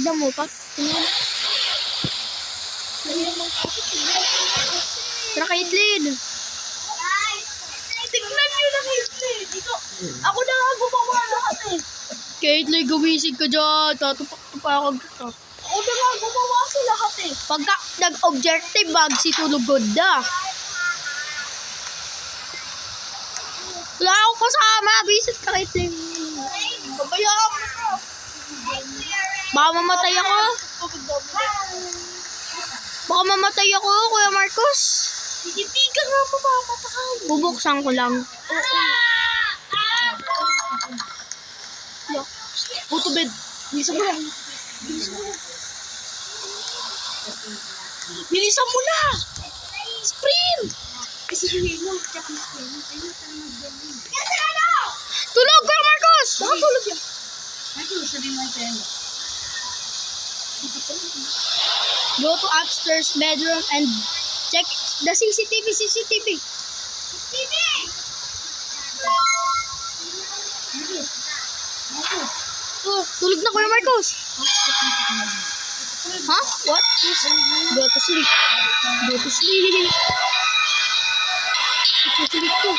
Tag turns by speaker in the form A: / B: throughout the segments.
A: tignan mo. Tingnan. Tara, Caitlyn.
B: Tignan nyo na Caitlyn. Dito. Ako na nga gumawa lahat eh.
A: Caitlyn, gumising ka dyan. Tatupak-tupak ka.
B: Ako na nga gumawa sa lahat eh.
A: Pagka nag-objective bag, si tulugod na. Wala akong kasama. Visit ka, Caitlyn.
B: Babayaan mo na.
A: Baka mamatay ako. Baka mamatay ako, Kuya Marcos.
B: Hindi ka nga mamamatay.
A: Bubuksan ko lang.
B: Puto bed. Bilisan mo na. Bilisan mo na. Sprint. Kasi hindi mo. Tsaka mas
A: Tulog, Kuya Marcos!
B: nakatulog yan.
A: Go to upstairs bedroom and check the CCTV. Oh, tulog na, Kuya Marcos. Ha? What? Go to sleep. Go to sleep. Go to sleep ko.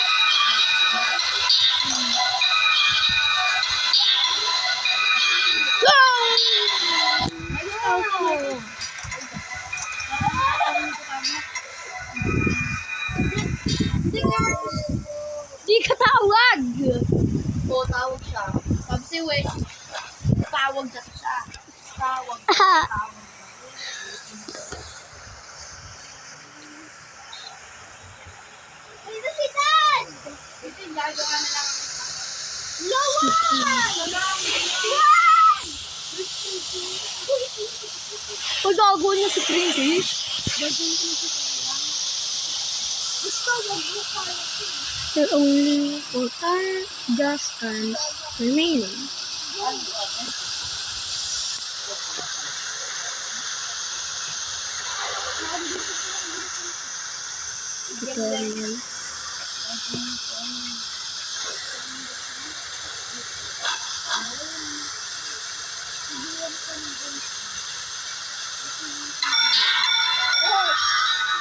A: Di ka tawag.
B: Oo, tawag siya. Sabi si Wes, tawag na siya. Tawag. Dito si Dan! Ito yung gagawa na lang.
A: Pag-agaw niya si Princess.
B: Gusto, wag mo kaya.
A: There are only 4 just turns remaining. Tutorial.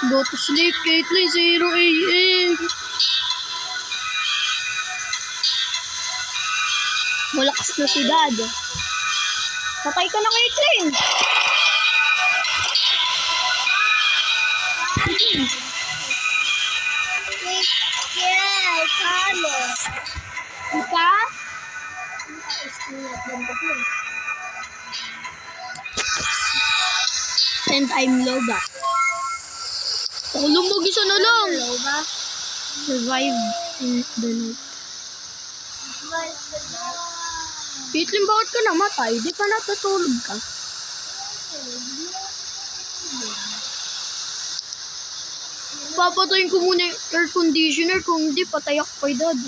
A: Go to sleep, Caitlyn, 0 a.m. Malakas na si Dad. Patay ka na, Caitlyn.
B: Yeah, kalo.
A: Ika? And I'm Loba. Ako lumog isa na lang.
B: Loba?
A: Survive in the night. Caitlyn, bakit ka namatay? Di pa natutulog ka. Papatayin ko muna yung air conditioner. Kung hindi, patay ako kay Dad.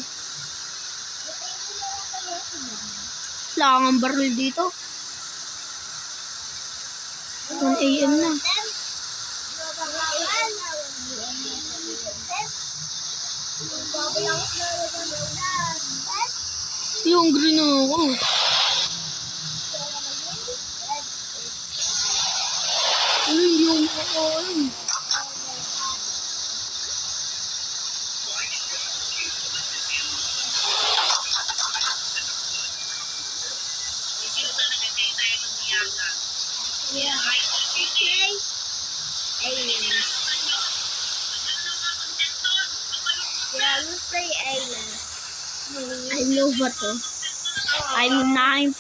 A: Wala kang baril dito. 1 a.m. na. Yung green ako. Ano hindi yung makakain? I know ba to? I'm 9%.